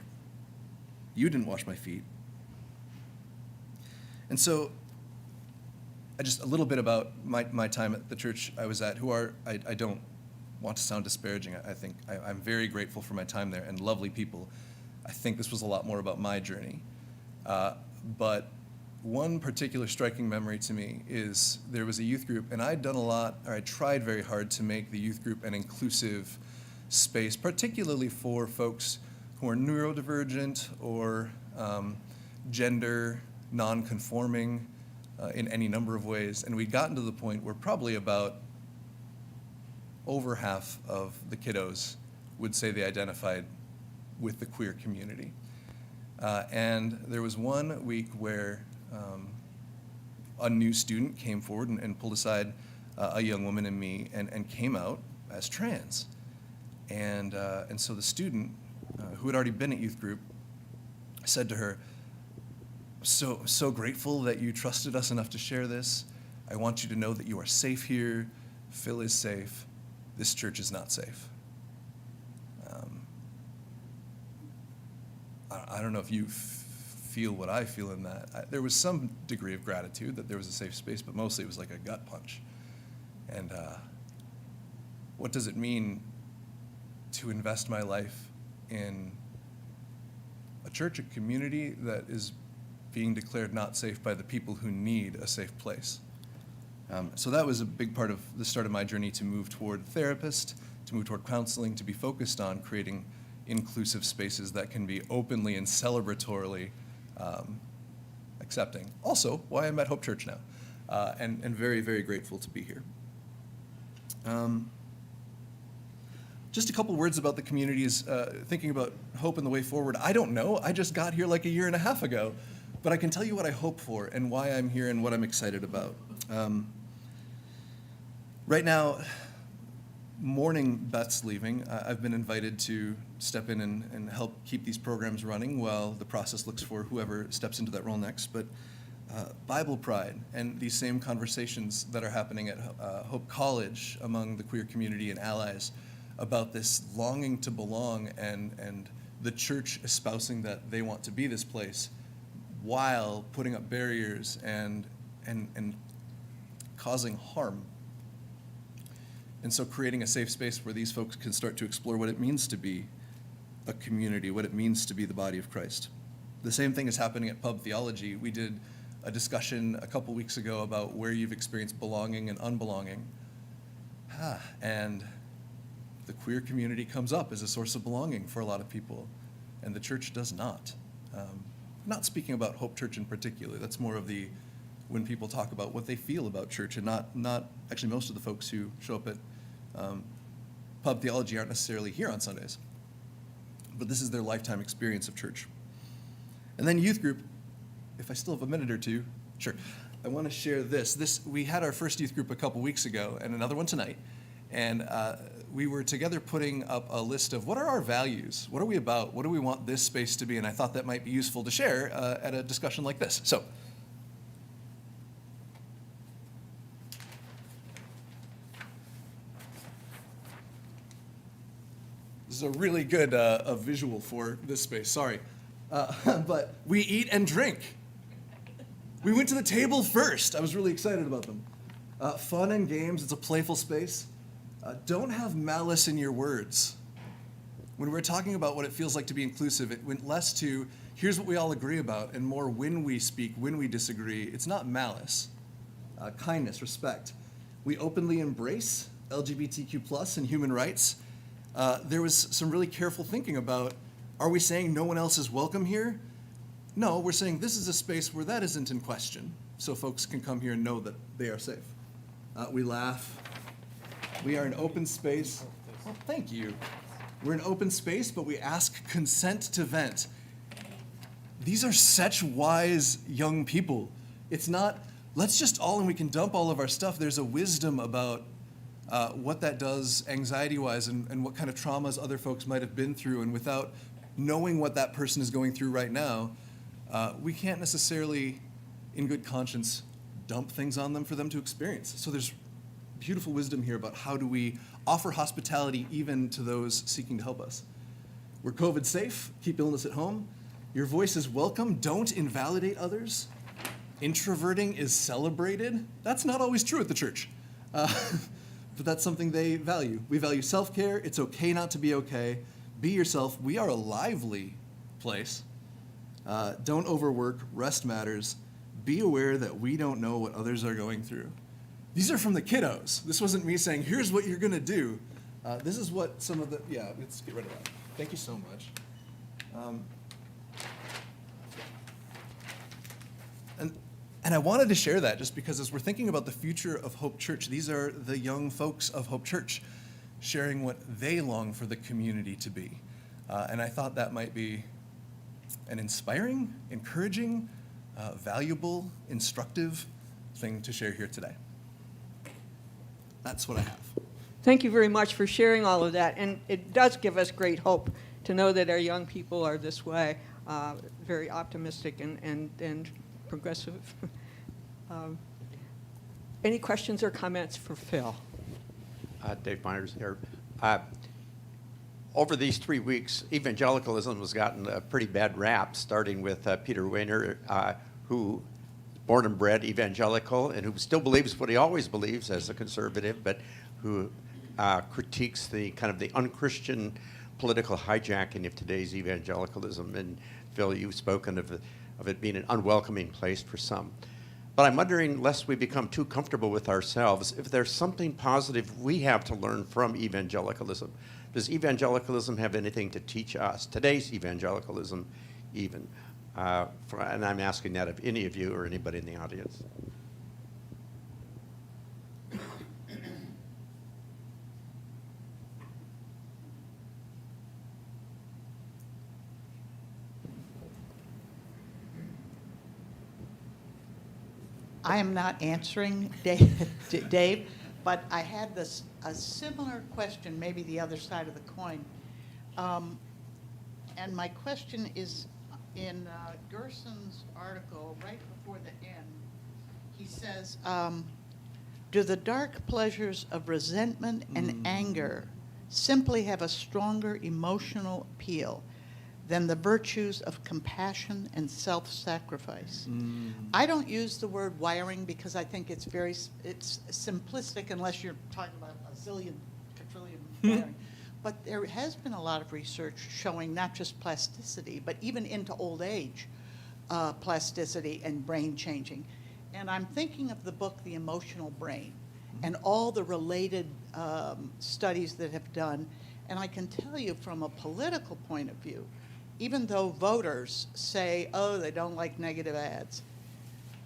[SPEAKER 9] You didn't wash my feet. And so, just a little bit about my time at the church I was at, I don't want to sound disparaging. I think I'm very grateful for my time there and lovely people. I think this was a lot more about my journey. But one particular striking memory to me is there was a youth group, and I tried very hard to make the youth group an inclusive space, particularly for folks who are neurodivergent or gender non-conforming in any number of ways. And we'd gotten to the point where probably about over half of the kiddos would say they identified with the queer community. And there was one week where a new student came forward and pulled aside a young woman and me and came out as trans. And so the student, who had already been at youth group, said to her, so grateful that you trusted us enough to share this. I want you to know that you are safe here. Phil is safe. This church is not safe. I don't know if you feel what I feel in that. There was some degree of gratitude that there was a safe space, but mostly it was like a gut punch. And what does it mean to invest my life in a church, a community that is being declared not safe by the people who need a safe place? So that was a big part of the start of my journey to move toward therapist, to move toward counseling, to be focused on creating inclusive spaces that can be openly and celebratorily accepting. Also, why I'm at Hope Church now, and very, very grateful to be here. Just a couple words about the communities, thinking about hope and the way forward. I don't know. I just got here like a year and a half ago, but I can tell you what I hope for and why I'm here and what I'm excited about. Right now, morning Beth's leaving. I've been invited to step in and help keep these programs running while the process looks for whoever steps into that role next. But Bible Pride and these same conversations that are happening at Hope College among the queer community and allies about this longing to belong and the church espousing that they want to be this place while putting up barriers and causing harm. And so creating a safe space where these folks can start to explore what it means to be a community, what it means to be the body of Christ. The same thing is happening at Pub Theology. We did a discussion a couple weeks ago about where you've experienced belonging and unbelonging. And the queer community comes up as a source of belonging for a lot of people, and the church does not. Not speaking about Hope Church in particular. That's more of the when people talk about what they feel about church, and not actually most of the folks who show up at Pub Theology aren't necessarily here on Sundays, but this is their lifetime experience of church. And then youth group, if I still have a minute or two, sure. I want to share this. We had our first youth group a couple weeks ago and another one tonight, and we were together putting up a list of what are our values, what are we about, what do we want this space to be, and I thought that might be useful to share at a discussion like this. So. This is a really good a visual for this space, sorry. But we eat and drink. We went to the table first. I was really excited about them. Fun and games, it's a playful space. Don't have malice in your words. When we're talking about what it feels like to be inclusive, it went less to here's what we all agree about and more when we speak, when we disagree. It's not malice. Kindness, respect. We openly embrace LGBTQ+ and human rights. There was some really careful thinking about, are we saying no one else is welcome here? No, we're saying this is a space where that isn't in question, so folks can come here and know that they are safe. We laugh. We are an open space. Well, thank you. We're an open space, but we ask consent to vent. These are such wise young people. It's not, let's just all, and we can dump all of our stuff. There's a wisdom about what that does anxiety-wise and what kind of traumas other folks might have been through. And without knowing what that person is going through right now, we can't necessarily, in good conscience, dump things on them for them to experience. So there's beautiful wisdom here about how do we offer hospitality even to those seeking to help us. We're COVID safe, keep illness at home. Your voice is welcome, don't invalidate others. Introverting is celebrated. That's not always true at the church, but that's something they value. We value self-care, it's okay not to be okay. Be yourself, we are a lively place. Don't overwork, rest matters. Be aware that we don't know what others are going through. These are from the kiddos. This wasn't me saying, here's what you're gonna do. This is what some of the, yeah, let's get rid of that. Thank you so much. And I wanted to share that just because as we're thinking about the future of Hope Church, these are the young folks of Hope Church sharing what they long for the community to be. And I thought that might be an inspiring, encouraging, valuable, instructive thing to share here today. That's what I have.
[SPEAKER 1] Thank you very much for sharing all of that. And it does give us great hope to know that our young people are this way, very optimistic and progressive. Any questions or comments for Phil?
[SPEAKER 10] Dave Myers here. Over these 3 weeks, evangelicalism has gotten a pretty bad rap, starting with Peter Weiner, who born and bred evangelical and who still believes what he always believes as a conservative, but who critiques the kind of the unchristian political hijacking of today's evangelicalism. And Phil, you've spoken of it being an unwelcoming place for some. But I'm wondering, lest we become too comfortable with ourselves, if there's something positive we have to learn from evangelicalism. Does evangelicalism have anything to teach us, today's evangelicalism even? And I'm asking that of any of you or anybody in the audience.
[SPEAKER 11] I am not answering Dave, but I had a similar question, maybe the other side of the coin. And my question is, in Gerson's article, right before the end, he says, do the dark pleasures of resentment and anger simply have a stronger emotional appeal than the virtues of compassion and self-sacrifice? I don't use the word wiring because I think it's simplistic unless you're talking about a zillion, quadrillion wiring. But there has been a lot of research showing not just plasticity, but even into old age, plasticity and brain changing. And I'm thinking of the book, The Emotional Brain, and all the related studies that have done. And I can tell you from a political point of view, even though voters say, oh, they don't like negative ads,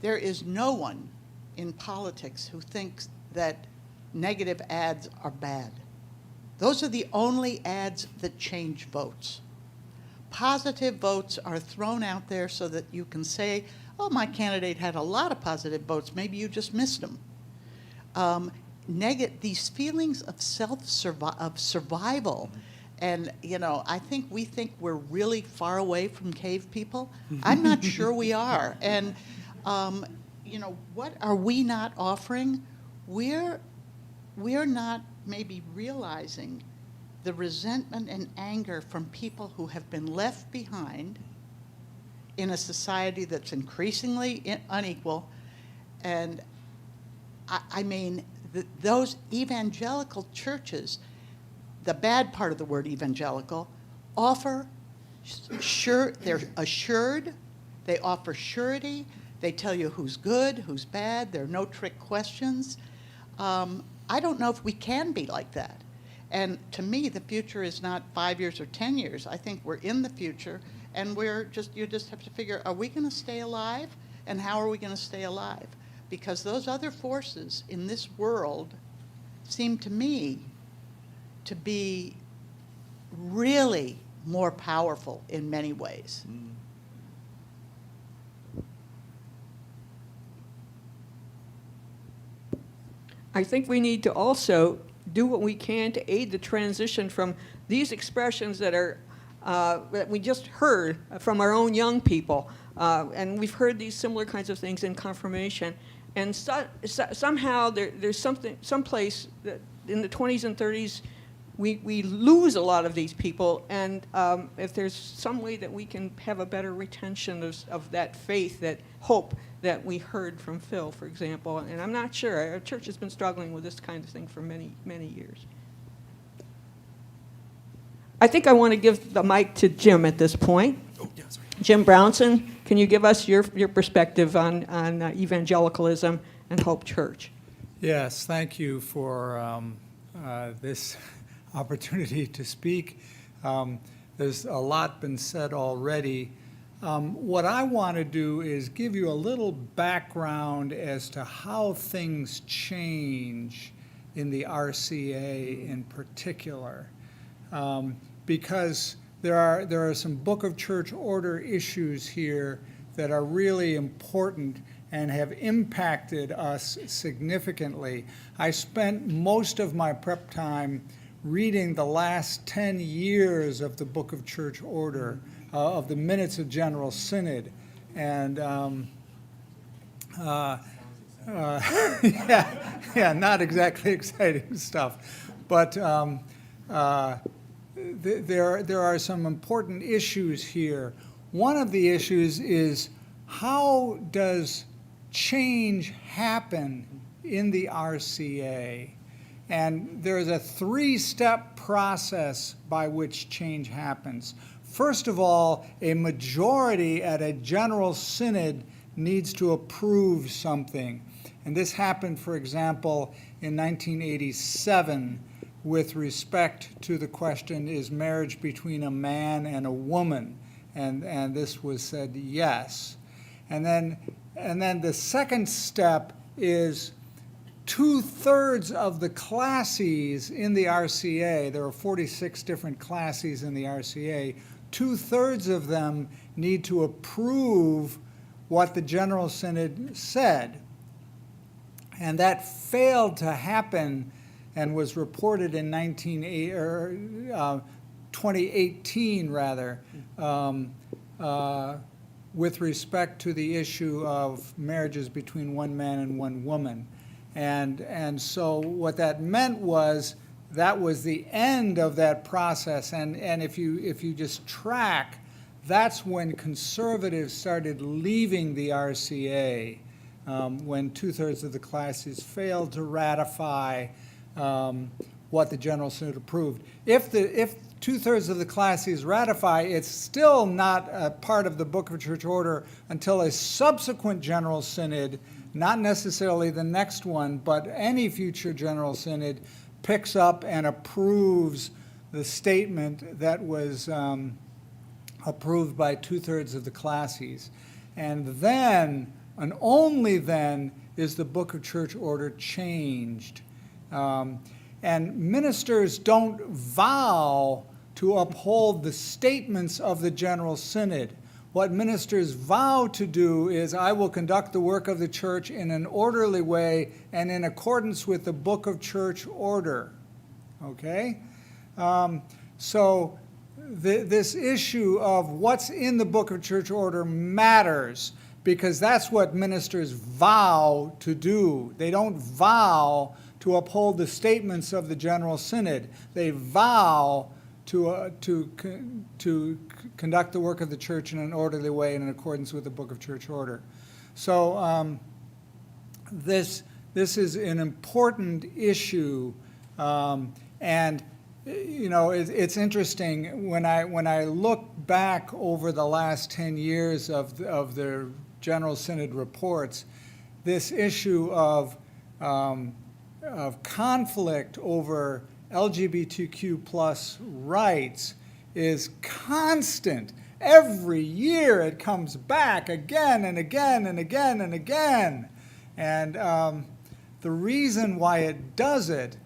[SPEAKER 11] there is no one in politics who thinks that negative ads are bad. Those are the only ads that change votes. Positive votes are thrown out there so that you can say, oh, my candidate had a lot of positive votes, maybe you just missed them. These feelings of survival, and I think we think we're really far away from cave people. I'm not sure we are. And what are we not offering? We're not maybe realizing the resentment and anger from people who have been left behind in a society that's increasingly unequal. And I mean, those evangelical churches, the bad part of the word evangelical, offer they're assured, they offer surety, they tell you who's good, who's bad, there are no trick questions. I don't know if we can be like that. And to me, the future is not 5 years or 10 years. I think we're in the future, and you just have to figure, are we going to stay alive? And how are we going to stay alive? Because those other forces in this world seem to me to be really more powerful in many ways.
[SPEAKER 1] I think we need to also do what we can to aid the transition from these expressions that are that we just heard from our own young people, and we've heard these similar kinds of things in confirmation. And somehow there's someplace that in the 20s and 30s we lose a lot of these people, and if there's some way that we can have a better retention of that faith, that hope that we heard from Phil, for example. And I'm not sure. Our church has been struggling with this kind of thing for many, many years. I think I want to give the mic to Jim at this point.
[SPEAKER 9] Oh, yeah, sorry.
[SPEAKER 1] Jim Brownson, can you give us your perspective on evangelicalism and Hope Church?
[SPEAKER 12] Yes, thank you for this opportunity to speak. There's a lot been said already. What I want to do is give you a little background as to how things change in the RCA in particular, because there are some Book of Church Order issues here that are really important and have impacted us significantly. I spent most of my prep time reading the last 10 years of the Book of Church Order, of the minutes of General Synod. And yeah, not exactly exciting stuff. But there are some important issues here. One of the issues is, how does change happen in the RCA? And there's a 3-step process by which change happens. First of all, a majority at a general synod needs to approve something. And this happened, for example, in 1987 with respect to the question, is marriage between a man and a woman? And this was said yes. And then the second step is 2/3 of the classes in the RCA, there are 46 different classes in the RCA, 2/3 of them need to approve what the General Synod said. And that failed to happen and was reported in 2018 with respect to the issue of marriages between one man and one woman. And so what that meant was that was the end of that process. And if you just track, that's when conservatives started leaving the RCA, when 2/3 of the classes failed to ratify what the General Synod approved. If 2/3 of the classes ratify, it's still not a part of the Book of Church Order until a subsequent General Synod, not necessarily the next one, but any future General Synod, picks up and approves the statement that was approved by 2/3 of the classes. And then, and only then, is the Book of Church Order changed. And ministers don't vow to uphold the statements of the General Synod. What ministers vow to do is, I will conduct the work of the church in an orderly way and in accordance with the Book of Church Order. Okay? So this issue of what's in the Book of Church Order matters, because that's what ministers vow to do. They don't vow to uphold the statements of the General Synod. They vow to conduct the work of the church in an orderly way and in accordance with the Book of Church Order. So this is an important issue, and it's interesting when I look back over the last 10 years of the General Synod reports. This issue of conflict over LGBTQ plus rights is constant. Every year it comes back again and again and again and again. And the reason why it does it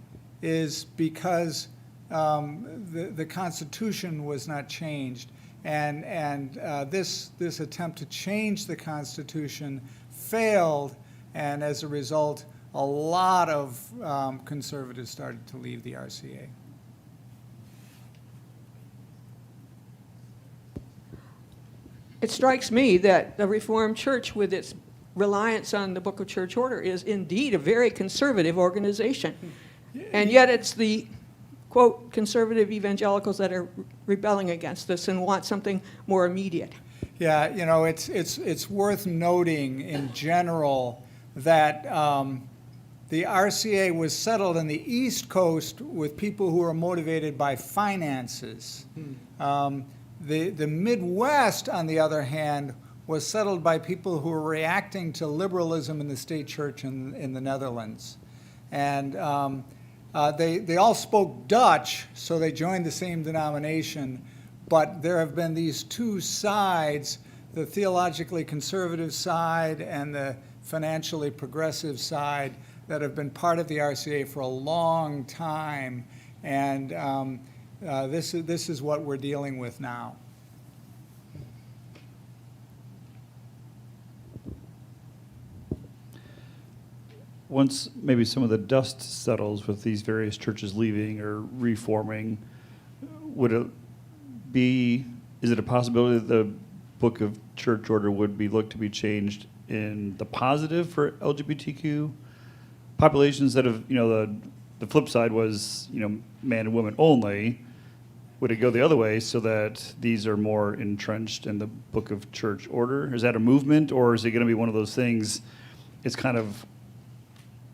[SPEAKER 12] is because the Constitution was not changed. And this attempt to change the Constitution failed, and as a result, a lot of conservatives started to leave the RCA.
[SPEAKER 1] It strikes me that the Reformed Church, with its reliance on the Book of Church Order, is indeed a very conservative organization. And yet it's the, quote, conservative evangelicals that are rebelling against this and want something more immediate.
[SPEAKER 12] Yeah, you know, it's worth noting in general that the RCA was settled on the East Coast with people who were motivated by finances. The Midwest, on the other hand, was settled by people who were reacting to liberalism in the state church in the Netherlands. And they all spoke Dutch, so they joined the same denomination. But there have been these two sides, the theologically conservative side and the financially progressive side, that have been part of the RCA for a long time. And this is what we're dealing with now.
[SPEAKER 13] Once maybe some of the dust settles with these various churches leaving or reforming, would it be, is it a possibility that the Book of Church Order would be looked to be changed in the positive for LGBTQ populations that have, you know, the flip side was, you know, man and woman only? Would it go the other way so that these are more entrenched in the Book of Church Order? Is that a movement, or is it going to be one of those things, it's kind of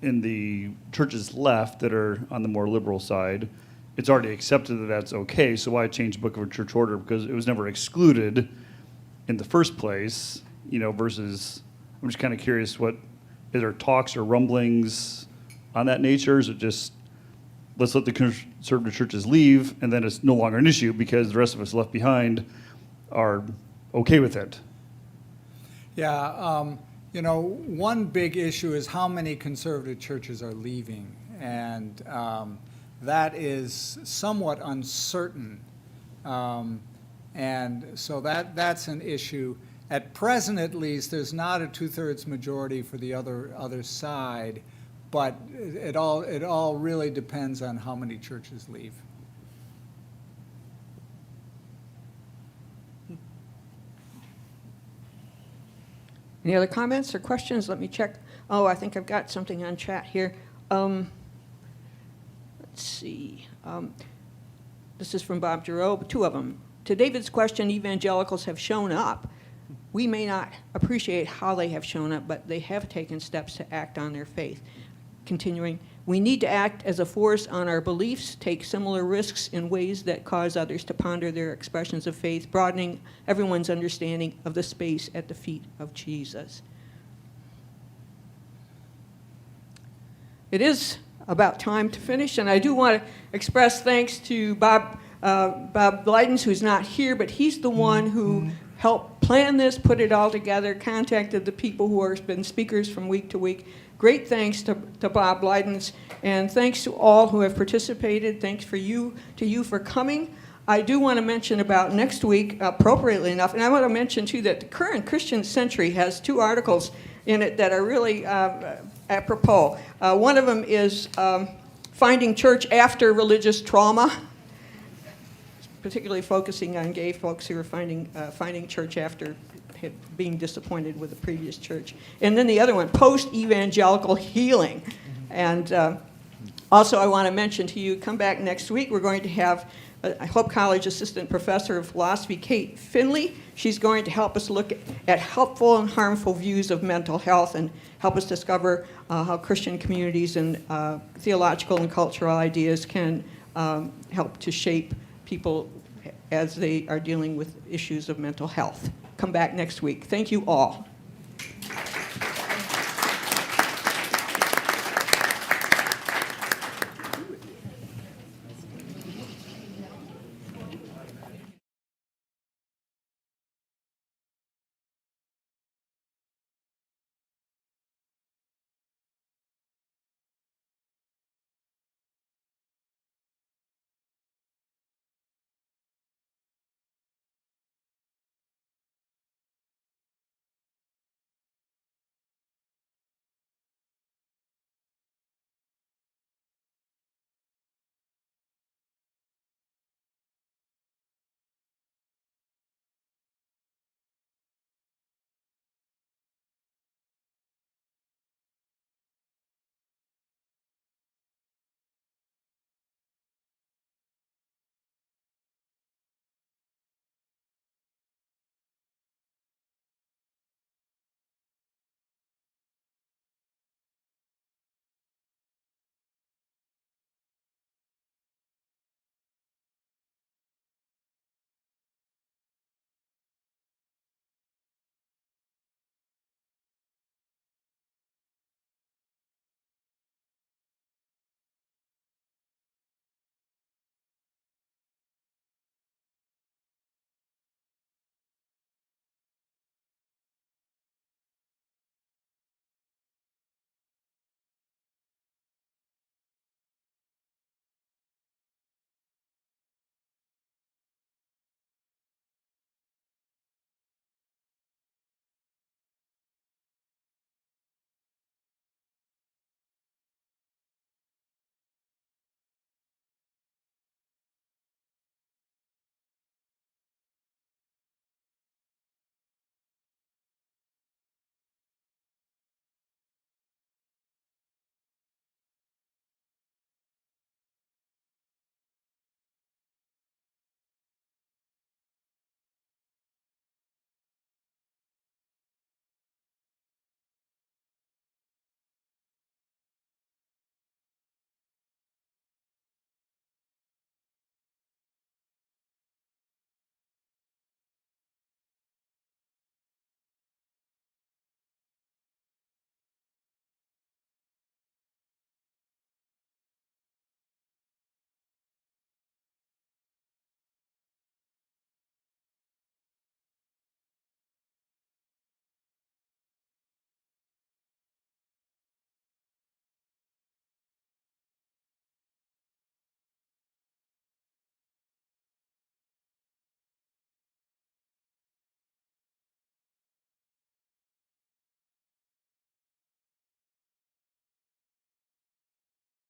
[SPEAKER 13] in the churches left that are on the more liberal side, it's already accepted that that's okay, so why change the Book of Church Order? Because it was never excluded in the first place, you know, versus, I'm just kind of curious, is there talks or rumblings on that nature? Is it just, let's let the conservative churches leave, and then it's no longer an issue because the rest of us left behind are okay with it?
[SPEAKER 12] Yeah, you know, one big issue is how many conservative churches are leaving, and that is somewhat uncertain. And so that's an issue. At present, at least, there's not a 2/3 majority for the other side, but it all really depends on how many churches leave.
[SPEAKER 1] Any other comments or questions? Let me check. Oh, I think I've got something on chat here. Let's see. This is from Bob Giroux, two of them. To David's question, evangelicals have shown up. We may not appreciate how they have shown up, but they have taken steps to act on their faith. Continuing, we need to act as a force on our beliefs, take similar risks in ways that cause others to ponder their expressions of faith, broadening everyone's understanding of the space at the feet of Jesus. It is about time to finish, and I do want to express thanks to Bob Lydens, who's not here, but he's the one who helped plan this, put it all together, contacted the people who have been speakers from week to week. Great thanks to Bob Lydens, and thanks to all who have participated. Thanks to you for coming. I do want to mention about next week, appropriately enough, and I want to mention too that the current Christian Century has two articles in it that are really apropos. One of them is Finding Church After Religious Trauma, particularly focusing on gay folks who are finding church after being disappointed with the previous church. And then the other one, Post-Evangelical Healing. And also I want to mention to you, come back next week, we're going to have Hope College Assistant Professor of Philosophy, Kate Finley. She's going to help us look at helpful and harmful views of mental health and help us discover how Christian communities and theological and cultural ideas can help to shape people as they are dealing with issues of mental health. Come back next week. Thank you all.